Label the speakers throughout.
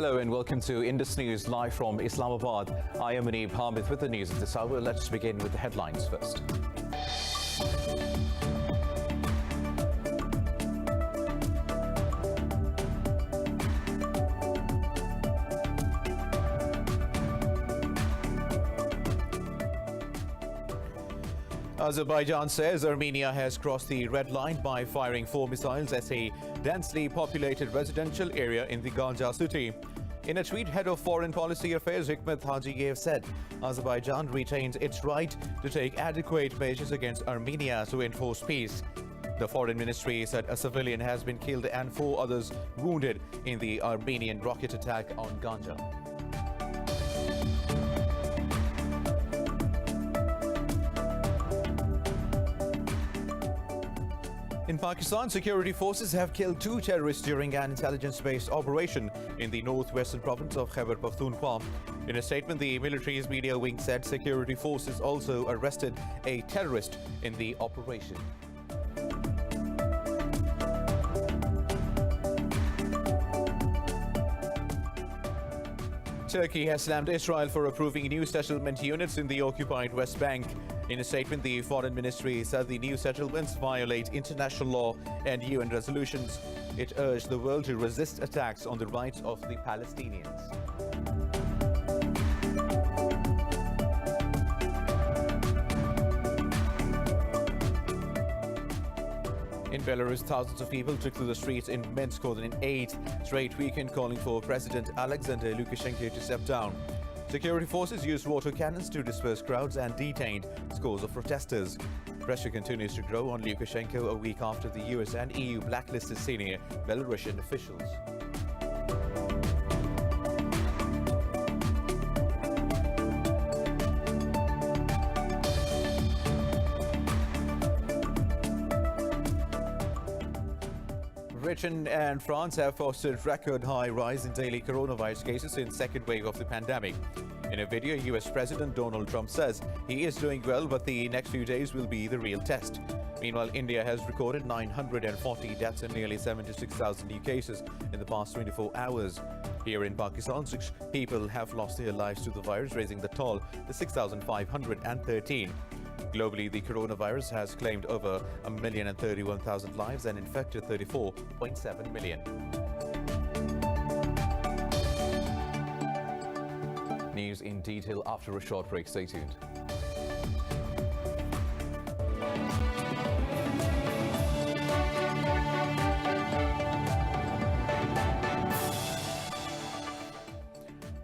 Speaker 1: Hello and welcome to Indus News live from Islamabad. I am Aneeb Hamid with the news of this hour. Let's begin with the headlines first. Azerbaijan says Armenia has crossed the red line by firing 4 missiles at a densely populated residential area in the Ganja city. In a tweet, head of Foreign Policy Affairs Hikmet Hajiyev said Azerbaijan retains its right to take adequate measures against Armenia to enforce peace. The Foreign Ministry said a civilian has been killed and 4 others wounded in the Armenian rocket attack on Ganja. In Pakistan, security forces have killed 2 terrorists during an intelligence-based operation in the northwestern province of Khyber Pakhtunkhwa. In a statement, the military's media wing said security forces also arrested a terrorist in the operation. Turkey has slammed Israel for approving new settlement units in the occupied West Bank. In a statement, the Foreign Ministry said the new settlements violate international law and UN resolutions. It urged the world to resist attacks on the rights of the Palestinians. In Belarus, thousands of people took to the streets in Minsk on an 8th straight weekend calling for President Alexander Lukashenko to step down. Security forces used water cannons to disperse crowds and detained scores of protesters. Pressure continues to grow on Lukashenko a week after the US and EU blacklisted senior Belarusian officials. Britain and France have posted record high rise in daily coronavirus cases in second wave of the pandemic. In a video, US President Donald Trump says he is doing well, but the next few days will be the real test. Meanwhile, India has recorded 940 deaths and nearly 76,000 new cases in the past 24 hours. Here in Pakistan, 6 people have lost their lives to the virus, raising the toll to 6,513. Globally, the coronavirus has claimed over 1,031,000 lives and infected 34.7 million. News in detail after a short break. Stay tuned.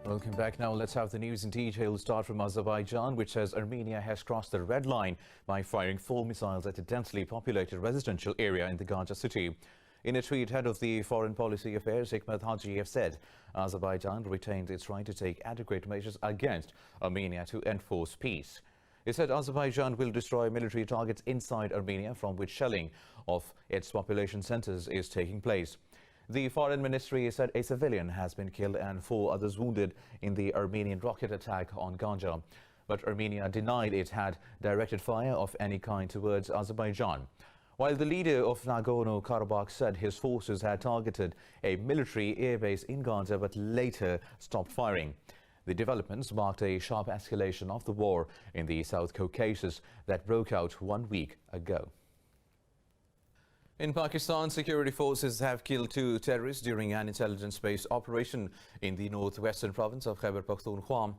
Speaker 1: Welcome back. Now let's have the news in detail. Start from Azerbaijan, which says Armenia has crossed the red line by firing 4 missiles at a densely populated residential area in the Ganja city. In a tweet, head of the Foreign Policy Affairs Hikmet Hajiyev said Azerbaijan retains its right to take adequate measures against Armenia to enforce peace. He said Azerbaijan will destroy military targets inside Armenia from which shelling of its population centers is taking place. The Foreign Ministry said a civilian has been killed and 4 others wounded in the Armenian rocket attack on Ganja. But Armenia denied it had directed fire of any kind towards Azerbaijan. While the leader of Nagorno-Karabakh said his forces had targeted a military airbase in Ganja but later stopped firing. The developments marked a sharp escalation of the war in the South Caucasus that broke out 1 week ago. In Pakistan, security forces have killed 2 terrorists during an intelligence-based operation in the northwestern province of Khyber Pakhtunkhwa.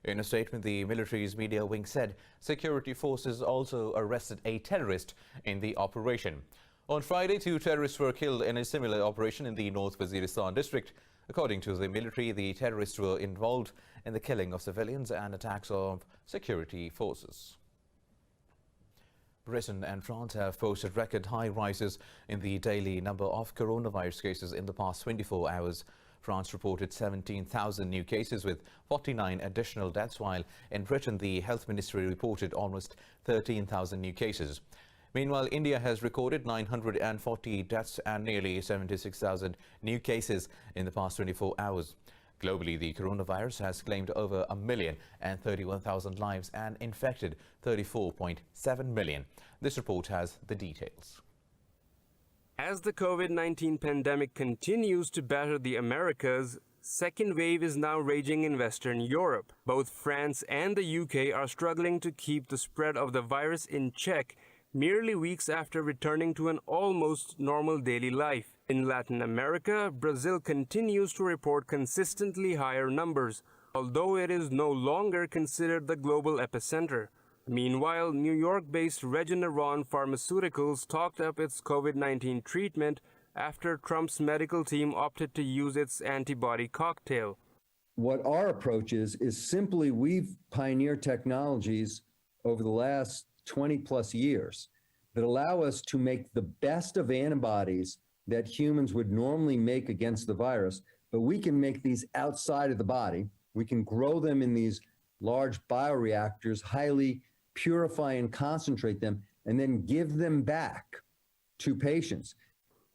Speaker 1: In a statement, the military's media wing said security forces also arrested a terrorist in the operation. On Friday, 2 terrorists were killed in a similar operation in the North Waziristan district. According to the military, the terrorists were involved in the killing of civilians and attacks of security forces. Britain and France have posted record high rises in the daily number of coronavirus cases in the past 24 hours. France reported 17,000 new cases with 49 additional deaths, while in Britain the health ministry reported almost 13,000 new cases. Meanwhile, India has recorded 940 deaths and nearly 76,000 new cases in the past 24 hours. Globally, the coronavirus has claimed over 1,031,000 lives and infected 34.7 million. This report has the details.
Speaker 2: As the COVID-19 pandemic continues to batter the Americas, second wave is now raging in Western Europe. Both France and the UK are struggling to keep the spread of the virus in check merely weeks after returning to an almost normal daily life. In Latin America, Brazil continues to report consistently higher numbers, although it is no longer considered the global epicenter. Meanwhile, New York-based Regeneron Pharmaceuticals talked up its COVID-19 treatment after Trump's medical team opted to use its antibody cocktail.
Speaker 3: What our approach is simply we've pioneered technologies over the last 20 plus years that allow us to make the best of antibodies that humans would normally make against the virus, but we can make these outside of the body. We can grow them in these large bioreactors, highly purify and concentrate them, and then give them back to patients.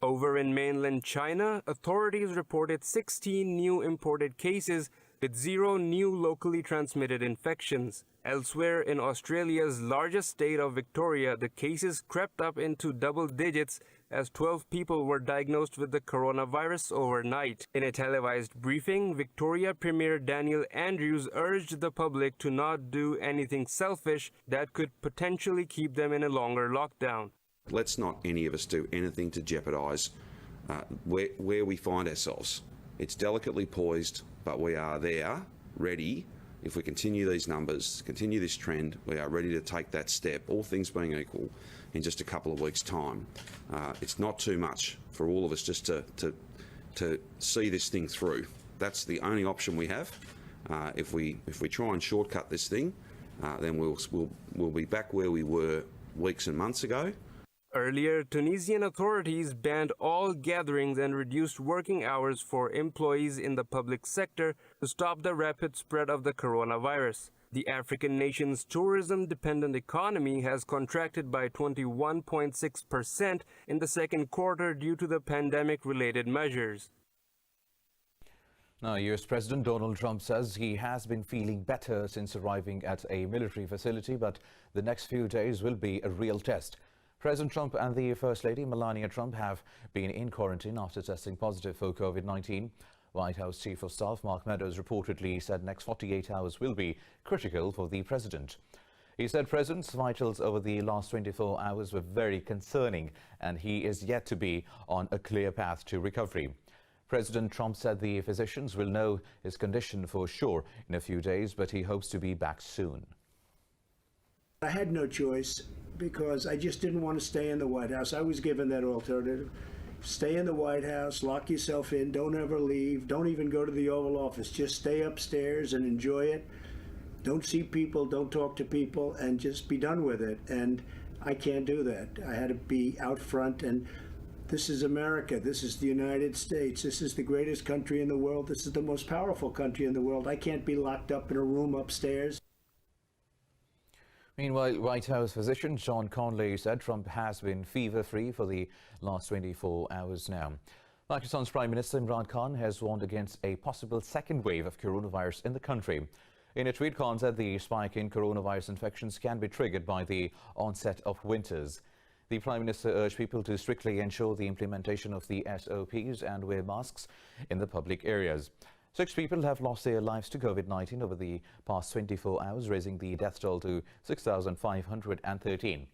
Speaker 2: Over in mainland China, authorities reported 16 new imported cases with 0 new locally transmitted infections. Elsewhere in Australia's largest state of Victoria, the cases crept up into double digits as 12 people were diagnosed with the coronavirus overnight. In a televised briefing, Victoria Premier Daniel Andrews urged the public to not do anything selfish that could potentially keep them in a longer lockdown.
Speaker 4: Let's not any of us do anything to jeopardise where we find ourselves. It's delicately poised, but we are there, ready. If we continue these numbers, continue this trend, we are ready to take that step, all things being equal, in just a couple of weeks' time. It's not too much for all of us just to see this thing through. That's the only option we have. If we try and shortcut this thing, then we'll be back where we were weeks and months ago.
Speaker 2: Earlier, Tunisian authorities banned all gatherings and reduced working hours for employees in the public sector to stop the rapid spread of the coronavirus. The African nation's tourism-dependent economy has contracted by 21.6% in the second quarter due to the pandemic-related measures.
Speaker 1: Now, US President Donald Trump says he has been feeling better since arriving at a military facility, but the next few days will be a real test. President Trump and the First Lady Melania Trump have been in quarantine after testing positive for COVID-19. White House Chief of Staff Mark Meadows reportedly said next 48 hours will be critical for the president. He said President's vitals over the last 24 hours were very concerning and he is yet to be on a clear path to recovery. President Trump said the physicians will know his condition for sure in a few days, but he hopes to be back soon.
Speaker 5: I had no choice because I just didn't want to stay in the White House. I was given that alternative. Stay in the White House, lock yourself in, don't ever leave, don't even go to the Oval Office. Just stay upstairs and enjoy it. Don't see people, don't talk to people, and just be done with it. And I can't do that. I had to be out front, and this is America. This is the United States. This is the greatest country in the world. This is the most powerful country in the world. I can't be locked up in a room upstairs.
Speaker 1: Meanwhile, White House physician John Conley said Trump has been fever-free for the last 24 hours now. Pakistan's Prime Minister Imran Khan has warned against a possible second wave of coronavirus in the country. In a tweet, Khan said the spike in coronavirus infections can be triggered by the onset of winters. The Prime Minister urged people to strictly ensure the implementation of the SOPs and wear masks in the public areas. 6 people have lost their lives to COVID-19 over the past 24 hours, raising the death toll to 6,513.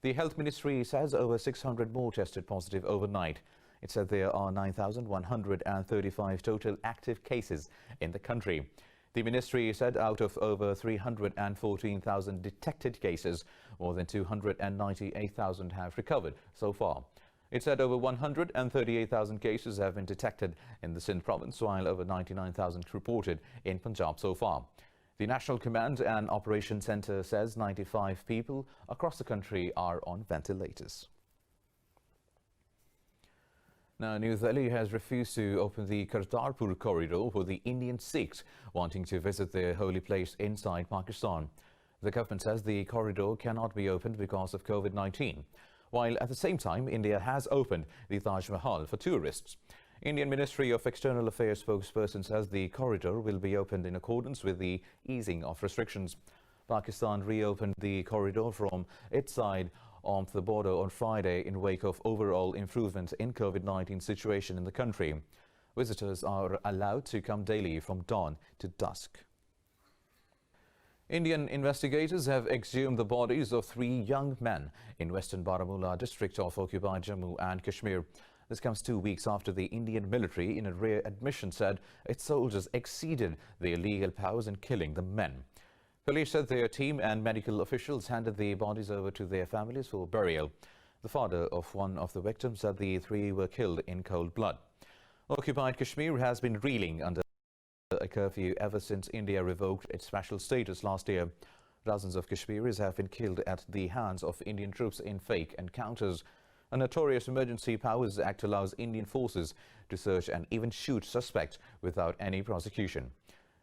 Speaker 1: The Health Ministry says over 600 more tested positive overnight. It said there are 9,135 total active cases in the country. The ministry said out of over 314,000 detected cases, more than 298,000 have recovered so far. It said over 138,000 cases have been detected in the Sindh province, while over 99,000 reported in Punjab so far. The National Command and Operations Centre says 95 people across the country are on ventilators. Now, New Delhi has refused to open the Kartarpur corridor for the Indian Sikhs wanting to visit their holy place inside Pakistan. The government says the corridor cannot be opened because of COVID-19. While at the same time, India has opened the Taj Mahal for tourists. Indian Ministry of External Affairs spokesperson says the corridor will be opened in accordance with the easing of restrictions. Pakistan reopened the corridor from its side of the border on Friday in wake of overall improvement in COVID-19 situation in the country. Visitors are allowed to come daily from dawn to dusk. Indian investigators have exhumed the bodies of 3 young men in Western Baramulla district of occupied Jammu and Kashmir. This comes 2 weeks after the Indian military, in a rare admission, said its soldiers exceeded their legal powers in killing the men. Police said their team and medical officials handed the bodies over to their families for burial. The father of one of the victims said the 3 were killed in cold blood. Occupied Kashmir has been reeling under a curfew ever since India revoked its special status last year. Dozens of Kashmiris have been killed at the hands of Indian troops in fake encounters. A notorious Emergency Powers Act allows Indian forces to search and even shoot suspects without any prosecution.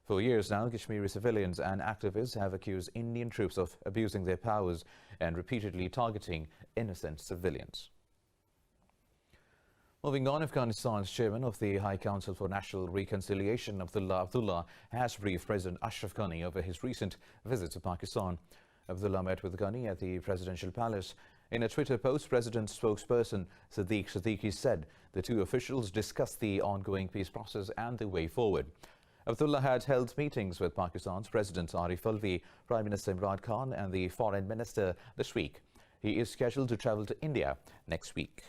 Speaker 1: For years now, Kashmiri civilians and activists have accused Indian troops of abusing their powers and repeatedly targeting innocent civilians. Moving on, Afghanistan's chairman of the High Council for National Reconciliation, Abdullah, has briefed President Ashraf Ghani over his recent visit to Pakistan. Abdullah met with Ghani at the presidential palace. In a Twitter post, President spokesperson Sadiq Siddiqui said the 2 officials discussed the ongoing peace process and the way forward. Abdullah had held meetings with Pakistan's President Arif Alvi, Prime Minister Imran Khan and the Foreign Minister this week. He is scheduled to travel to India next week.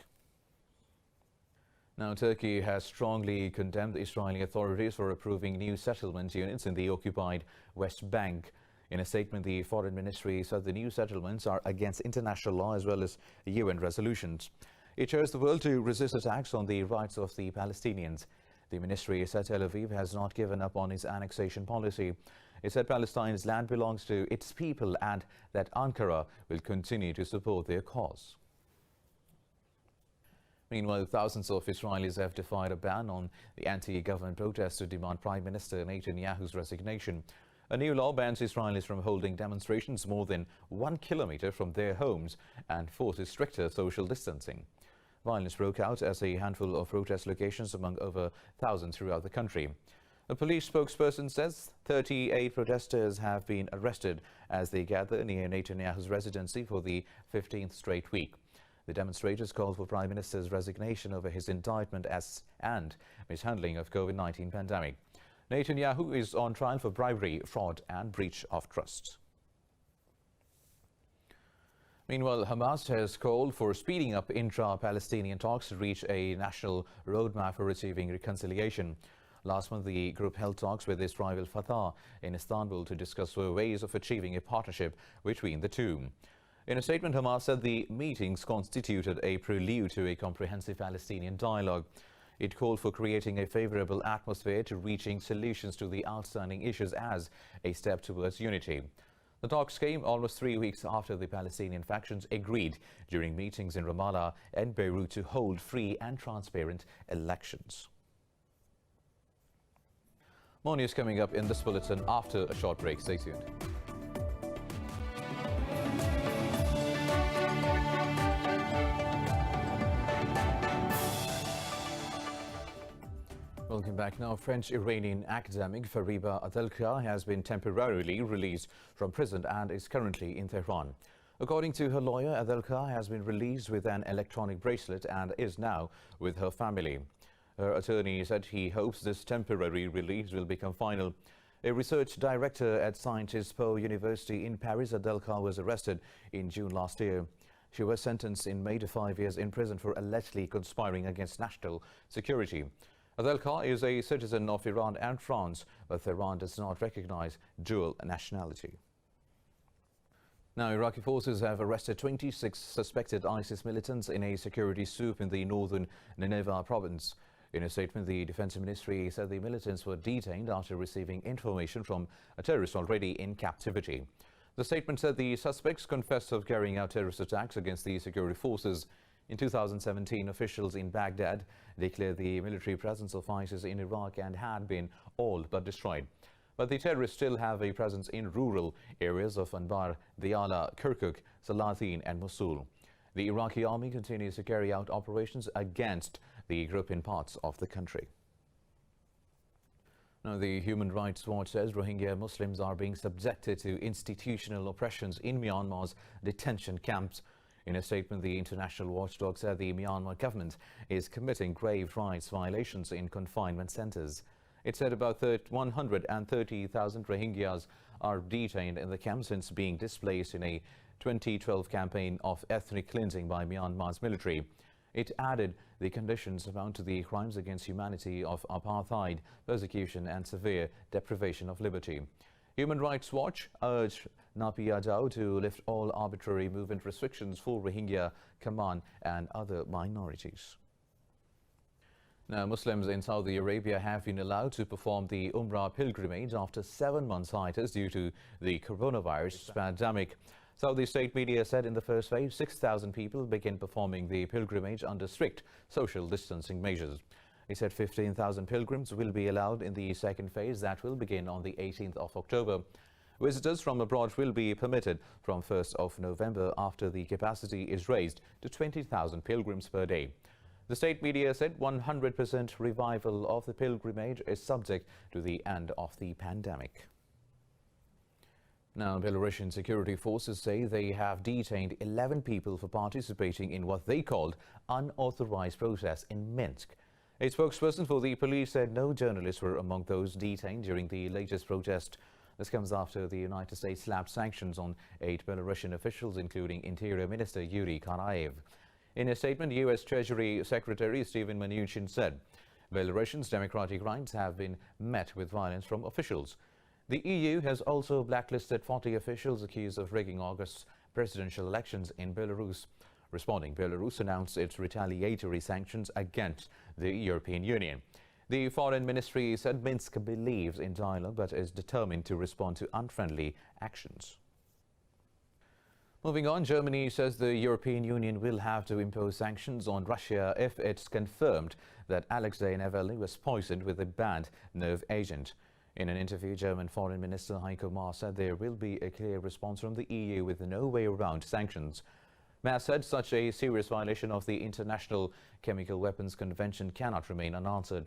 Speaker 1: Now, Turkey has strongly condemned the Israeli authorities for approving new settlement units in the occupied West Bank. In a statement, the Foreign Ministry said the new settlements are against international law as well as UN resolutions. It urged the world to resist attacks on the rights of the Palestinians. The ministry said Tel Aviv has not given up on its annexation policy. It said Palestine's land belongs to its people and that Ankara will continue to support their cause. Meanwhile, thousands of Israelis have defied a ban on the anti-government protests to demand Prime Minister Netanyahu's resignation. A new law bans Israelis from holding demonstrations more than 1 kilometer from their homes and forces stricter social distancing. Violence broke out as a handful of protest locations among over 1,000 throughout the country. A police spokesperson says 38 protesters have been arrested as they gather near Netanyahu's residency for the 15th straight week. The demonstrators called for Prime Minister's resignation over his indictment and mishandling of COVID-19 pandemic. Netanyahu is on trial for bribery, fraud and breach of trust. Meanwhile, Hamas has called for speeding up intra-Palestinian talks to reach a national roadmap for achieving reconciliation. Last month, the group held talks with its rival Fatah in Istanbul to discuss ways of achieving a partnership between the two. In a statement, Hamas said the meetings constituted a prelude to a comprehensive Palestinian dialogue. It called for creating a favorable atmosphere to reaching solutions to the outstanding issues as a step towards unity. The talks came almost 3 weeks after the Palestinian factions agreed during meetings in Ramallah and Beirut to hold free and transparent elections. More news coming up in this bulletin after a short break. Stay tuned. Welcome back. Now, French-Iranian academic Fariba Adelkhah has been temporarily released from prison and is currently in Tehran. According to her lawyer, Adelkhah has been released with an electronic bracelet and is now with her family. Her attorney said he hopes this temporary release will become final. A research director at Sciences Po University in Paris, Adelkhah was arrested in June last year. She was sentenced in May to 5 years in prison for allegedly conspiring against national security. Adelkhah is a citizen of Iran and France, but Tehran does not recognize dual nationality. Now, Iraqi forces have arrested 26 suspected ISIS militants in a security swoop in the northern Nineveh province. In a statement, the Defense Ministry said the militants were detained after receiving information from a terrorist already in captivity. The statement said the suspects confessed of carrying out terrorist attacks against the security forces. In 2017, officials in Baghdad declared the military presence of ISIS in Iraq and had been all but destroyed. But the terrorists still have a presence in rural areas of Anbar, Diyala, Kirkuk, Salatin and Mosul. The Iraqi army continues to carry out operations against the group in parts of the country. Now, the Human Rights Watch says Rohingya Muslims are being subjected to institutional oppressions in Myanmar's detention camps. In a statement, the international watchdog said the Myanmar government is committing grave rights violations in confinement centers. It said about 130,000 Rohingyas are detained in the camp since being displaced in a 2012 campaign of ethnic cleansing by Myanmar's military. It added the conditions amount to the crimes against humanity of apartheid, persecution and severe deprivation of liberty. Human Rights Watch urged Naypyidaw to lift all arbitrary movement restrictions for Rohingya, Kaman and other minorities. Now, Muslims in Saudi Arabia have been allowed to perform the UMRAH pilgrimage after 7 months hiatus due to the coronavirus pandemic. Saudi state media said in the first phase, 6,000 people began performing the pilgrimage under strict social distancing measures. It said 15,000 pilgrims will be allowed in the second phase that will begin on the 18th of October. Visitors from abroad will be permitted from 1st of November after the capacity is raised to 20,000 pilgrims per day. The state media said 100% revival of the pilgrimage is subject to the end of the pandemic. Now, Belarusian security forces say they have detained 11 people for participating in what they called unauthorized protests in Minsk. A spokesperson for the police said no journalists were among those detained during the latest protest. This comes after the United States slapped sanctions on 8 Belarusian officials, including Interior Minister Yuri Karayev. In a statement, U.S. Treasury Secretary Steven Mnuchin said Belarusians' democratic rights have been met with violence from officials. The EU has also blacklisted 40 officials accused of rigging August's presidential elections in Belarus. Responding, Belarus announced its retaliatory sanctions against the European Union. The Foreign Ministry said Minsk believes in dialogue but is determined to respond to unfriendly actions. Moving on, Germany says the European Union will have to impose sanctions on Russia if it's confirmed that ALEXEI Navalny was poisoned with a banned nerve agent. In an interview, German Foreign Minister Heiko Maas said there will be a clear response from the EU with no way around sanctions. Maas said such a serious violation of the International Chemical Weapons Convention cannot remain unanswered.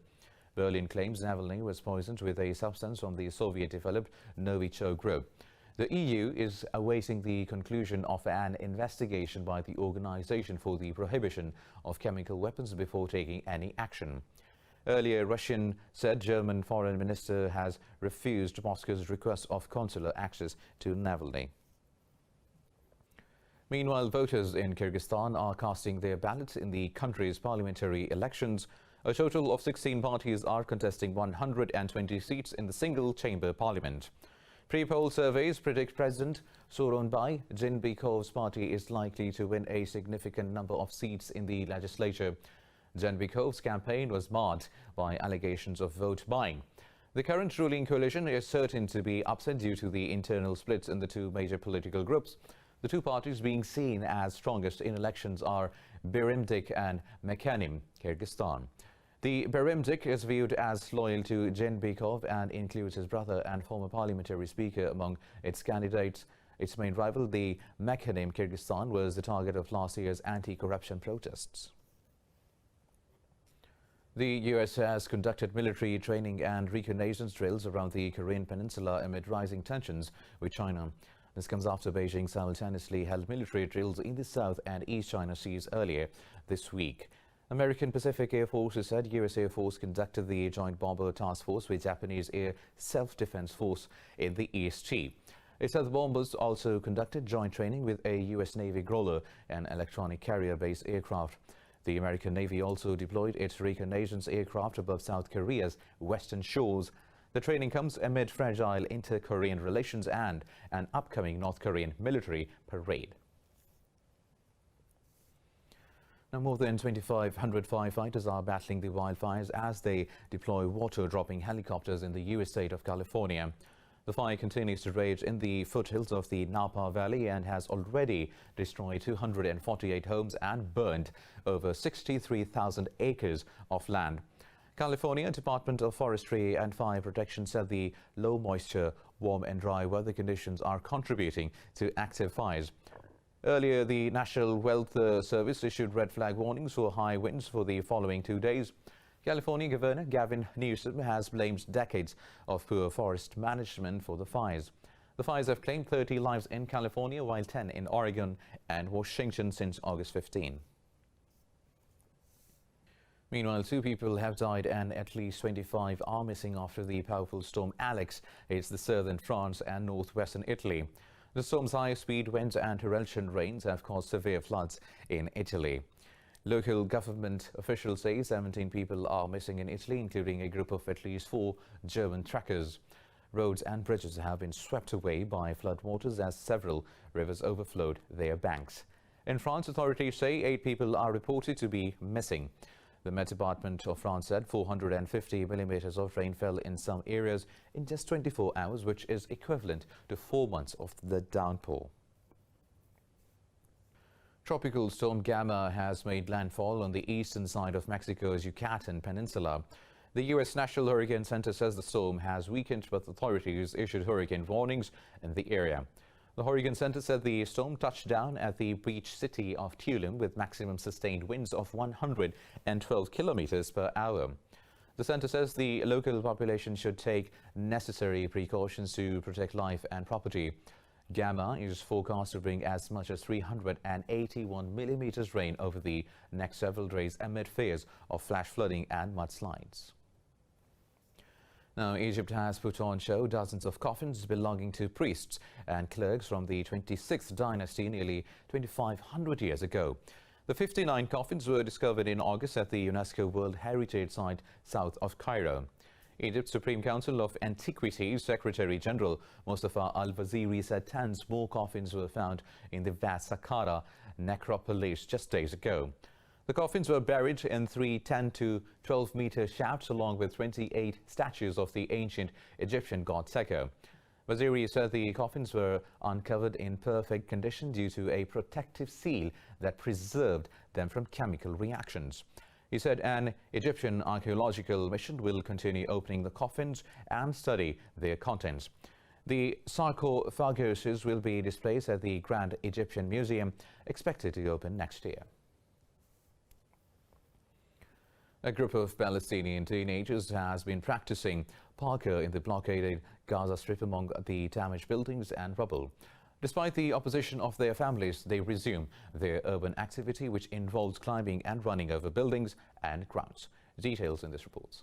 Speaker 1: Berlin claims Navalny was poisoned with a substance from the Soviet-developed Novichok group. The EU is awaiting the conclusion of an investigation by the Organization for the Prohibition of Chemical Weapons before taking any action. Earlier, Russian said German Foreign Minister has refused Moscow's request of consular access to Navalny. Meanwhile, voters in Kyrgyzstan are casting their ballots in the country's parliamentary elections. A total of 16 parties are contesting 120 seats in the single-chamber parliament. Pre-poll surveys predict President Sooronbay Jeenbekov's party is likely to win a significant number of seats in the legislature. Jeenbekov's campaign was marred by allegations of vote buying. The current ruling coalition is certain to be upset due to the internal splits in the two major political groups. The two parties being seen as strongest in elections are Berimdik and Mekanim, Kyrgyzstan. The Berimdik is viewed as loyal to Jeenbekov and includes his brother and former parliamentary speaker among its candidates. Its main rival, the Mekanim Kyrgyzstan, was the target of last year's anti-corruption protests. The U.S. has conducted military training and reconnaissance drills around the Korean peninsula amid rising tensions with China. This comes after Beijing simultaneously held military drills in the South and East China Seas earlier this week. American Pacific Air Forces said U.S. Air Force conducted the Joint Bomber Task Force with Japanese Air Self-Defense Force in the EST. It said the bombers also conducted joint training with a U.S. Navy Growler and electronic carrier-based aircraft. The American Navy also deployed its reconnaissance aircraft above South Korea's western shores. The training comes amid fragile inter-Korean relations and an upcoming North Korean military parade. Now, more than 2,500 firefighters are battling the wildfires as they deploy water-dropping helicopters in the U.S. state of California. The fire continues to rage in the foothills of the Napa Valley and has already destroyed 248 homes and burned over 63,000 acres of land. California Department of Forestry and Fire Protection said the low moisture, warm and dry weather conditions are contributing to active fires. Earlier, the National Weather Service issued red flag warnings for high winds for the following 2 days. California Governor Gavin Newsom has blamed decades of poor forest management for the fires. The fires have claimed 30 lives in California, while 10 in Oregon and Washington since August 15. Meanwhile, 2 people have died and at least 25 are missing after the powerful storm Alex hits the southern France and northwestern Italy. The storm's high-speed winds and torrential rains have caused severe floods in Italy. Local government officials say 17 people are missing in Italy, including a group of at least 4 German trekkers. Roads and bridges have been swept away by floodwaters as several rivers overflowed their banks. In France, authorities say 8 people are reported to be missing. The Met Department of France said 450 millimeters of rain fell in some areas in just 24 hours, which is equivalent to 4 months of the downpour. Tropical storm Gamma has made landfall on the eastern side of Mexico's Yucatan Peninsula. The U.S. National Hurricane Center says the storm has weakened, but authorities issued hurricane warnings in the area. The Hurricane Center said the storm touched down at the beach city of Tulum with maximum sustained winds of 112 kilometers per hour. The center says the local population should take necessary precautions to protect life and property. Gamma is forecast to bring as much as 381 millimeters rain over the next several days amid fears of flash flooding and mudslides. Now, Egypt has put on show dozens of coffins belonging to priests and clerks from the 26th dynasty nearly 2,500 years ago. The 59 coffins were discovered in August at the UNESCO World Heritage Site south of Cairo. Egypt's Supreme Council of Antiquities Secretary General Mustafa Al-Waziri said tons more coffins were found in the vast Saqqara necropolis just days ago. The coffins were buried in 3 10 to 12-meter shafts along with 28 statues of the ancient Egyptian god Seko. Waziri said the coffins were uncovered in perfect condition due to a protective seal that preserved them from chemical reactions. He said an Egyptian archaeological mission will continue opening the coffins and study their contents. The sarcophaguses will be displayed at the Grand Egyptian Museum, expected to open next year. A group of Palestinian teenagers has been practicing parkour in the blockaded Gaza Strip among the damaged buildings and rubble. Despite the opposition of their families, they resume their urban activity, which involves climbing and running over buildings and grounds. Details in this report.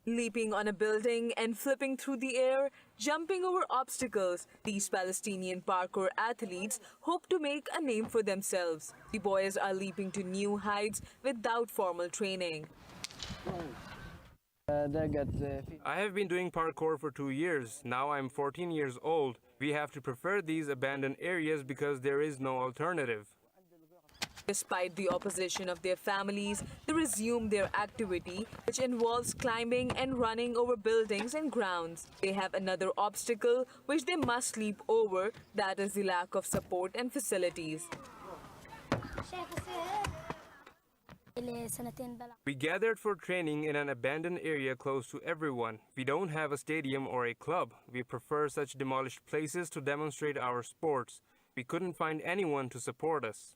Speaker 6: Leaping on a building and flipping through the air, jumping over obstacles, these Palestinian parkour athletes hope to make a name for themselves. The boys are leaping to new heights without formal training.
Speaker 2: I have been doing parkour for 2 years. Now I'm 14 years old. We have to prefer these abandoned areas because there is no alternative.
Speaker 6: Despite the opposition of their families, they resume their activity, which involves climbing and running over buildings and grounds. They have another obstacle which they must leap over, that is the lack of support and facilities.
Speaker 2: We gathered for training in an abandoned area close to everyone. We don't have a stadium or a club. We prefer such demolished places to demonstrate our sports. We couldn't find anyone to support us.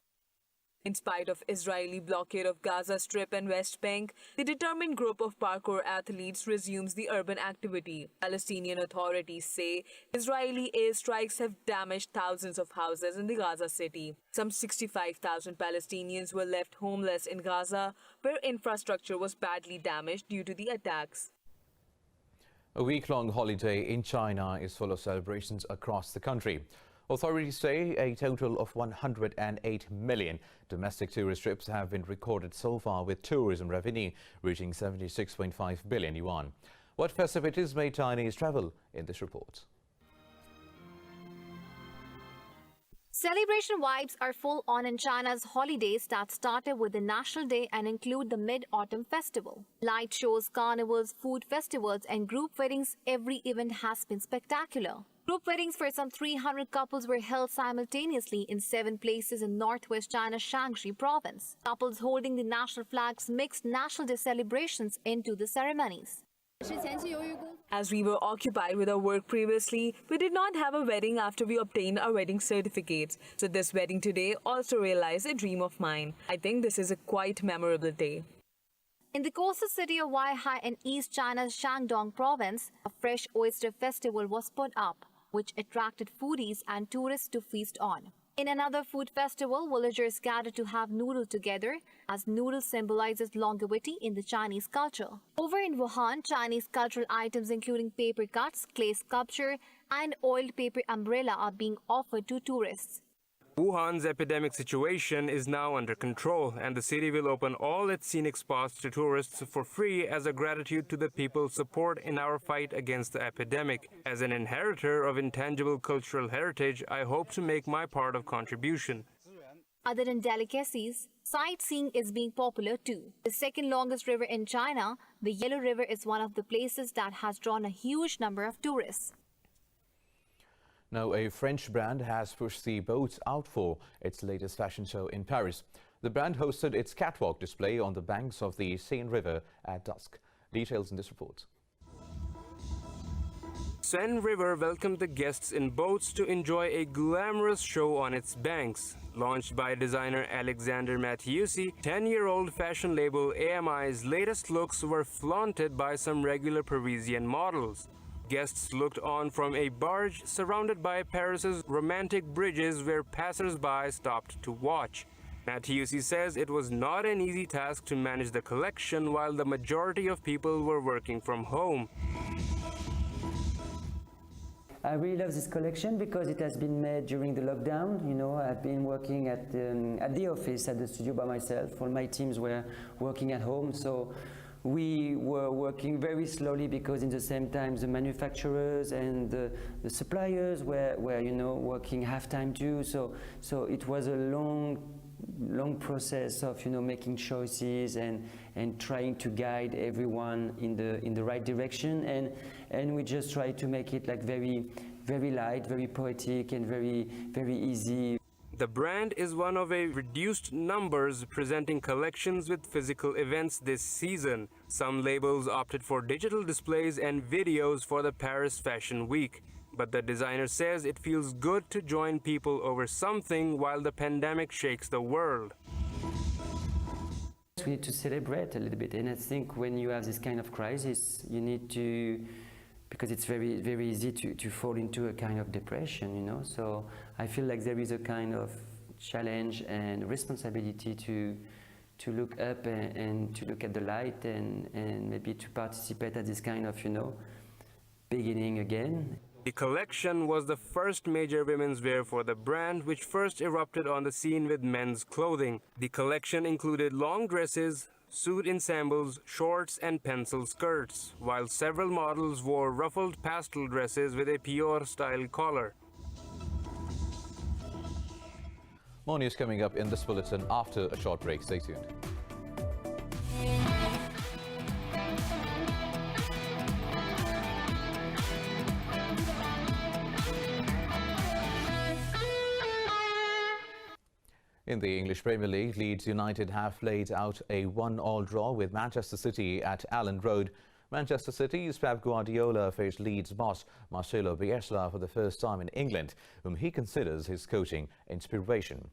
Speaker 6: In spite of Israeli blockade of Gaza Strip and West Bank, the determined group of parkour athletes resumes the urban activity. Palestinian authorities say Israeli airstrikes have damaged thousands of houses in the Gaza city. Some 65,000 Palestinians were left homeless in Gaza, where infrastructure was badly damaged due to the attacks.
Speaker 1: A week-long holiday in China is full of celebrations across the country. Authorities say a total of 108 million domestic tourist trips have been recorded so far, with tourism revenue reaching 76.5 billion yuan. What festivities made Chinese travel in this report?
Speaker 7: Celebration vibes are full on in China's holidays that started with the National Day and include the Mid-Autumn Festival. Light shows, carnivals, food festivals and group weddings, every event has been spectacular. Group weddings for some 300 couples were held simultaneously in 7 places in northwest China's Shaanxi province. Couples holding the national flags mixed National Day celebrations into the ceremonies.
Speaker 6: As we were occupied with our work previously, we did not have a wedding after we obtained our wedding certificates. So this wedding today also realized a dream of mine. I think this is a quite memorable day.
Speaker 7: In the coastal city of Weihai in East China's Shandong province, a fresh oyster festival was put up, which attracted foodies and tourists to feast on. In another food festival, villagers gathered to have noodle together, as noodle symbolizes longevity in the Chinese culture. Over in Wuhan, Chinese cultural items including paper cuts, clay sculpture, and oiled paper umbrella are being offered to tourists.
Speaker 2: Wuhan's epidemic situation is now under control, and the city will open all its scenic spots to tourists for free as a gratitude to the people's support in our fight against the epidemic. As an inheritor of intangible cultural heritage, I hope to make my part of contribution.
Speaker 7: Other than delicacies, sightseeing is being popular too. The second longest river in China, the Yellow River, is one of the places that has drawn a huge number of tourists.
Speaker 1: Now, a French brand has pushed the boats out for its latest fashion show in Paris. The brand hosted its catwalk display on the banks of the Seine River at dusk. Details in this report.
Speaker 2: Seine River welcomed the guests in boats to enjoy a glamorous show on its banks. Launched by designer Alexander Mathieusi, 10-year-old fashion label AMI's latest looks were flaunted by some regular Parisian models. Guests looked on from a barge surrounded by Paris's romantic bridges where passers-by stopped to watch. Mathieusi says it was not an easy task to manage the collection while the majority of people were working from home.
Speaker 8: I really love this collection because it has been made during the lockdown. You know, I've been working at the office, at the studio by myself. All my teams were working at home, so we were working very slowly because in the same time the manufacturers and the suppliers were you know, working half-time too. So it was a long process of, you know, making choices and trying to guide everyone in the right direction, and we just try to make it like very light, very poetic, and very easy.
Speaker 2: The brand is one of a reduced numbers presenting collections with physical events this season. Some labels opted for digital displays and videos for the Paris Fashion Week. But the designer says it feels good to join people over something while the pandemic shakes the world.
Speaker 8: We need to celebrate a little bit, and I think when you have this kind of crisis, you need to, because it's very easy to fall into a kind of depression, you know. So I feel like there is a kind of challenge and responsibility to look up and to look at the light and maybe to participate at this kind of, you know, beginning again.
Speaker 2: The collection was the first major women's wear for the brand, which first erupted on the scene with men's clothing. The collection included long dresses, suit ensembles, shorts and pencil skirts, while several models wore ruffled pastel dresses with a Pior-style collar.
Speaker 1: More news coming up in this bulletin after a short break. Stay tuned. In the English Premier League, Leeds United have played out a 1-1 draw with Manchester City at Allen Road. Manchester City's Pep Guardiola faced Leeds boss Marcelo Bielsa for the first time in England, whom he considers his coaching inspiration.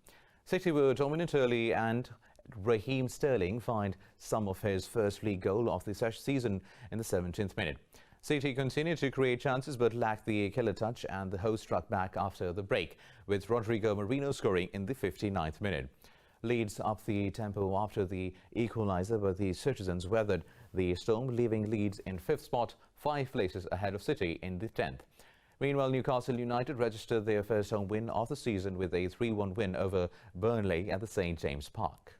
Speaker 1: City were dominant early and Raheem Sterling find some of his first league goal of the season in the 17th minute. City continued to create chances but lacked the killer touch, and the hosts struck back after the break, with Rodrigo Moreno scoring in the 59th minute. Leeds upped the tempo after the equaliser, but the citizens weathered the storm, leaving Leeds in 5th spot, 5 places ahead of City in the 10th. Meanwhile, Newcastle United registered their first home win of the season with a 3-1 win over Burnley at the St James Park.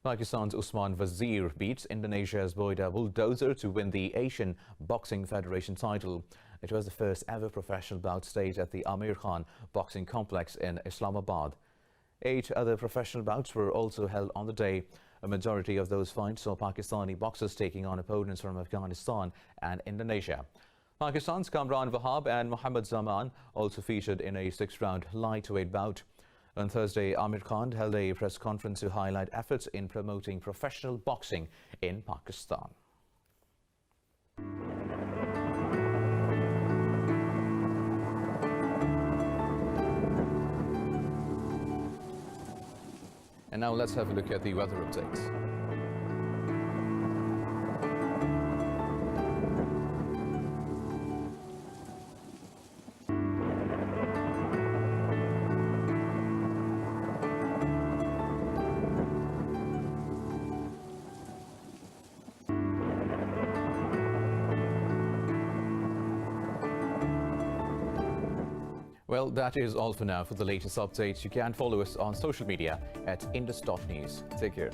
Speaker 1: Pakistan's Usman Wazir beats Indonesia's Boyda Bulldozer to win the Asian Boxing Federation title. It was the first ever professional bout staged at the Amir Khan Boxing Complex in Islamabad. 8 other professional bouts were also held on the day. A majority of those fights saw Pakistani boxers taking on opponents from Afghanistan and Indonesia. Pakistan's Kamran Wahab and Mohammad Zaman also featured in a 6-round lightweight bout. On Thursday, Amir Khan held a press conference to highlight efforts in promoting professional boxing in Pakistan. And And now let's have a look at the weather updates. Well, that is all for now. For the latest updates, you can follow us on social media at indus.news. Take care.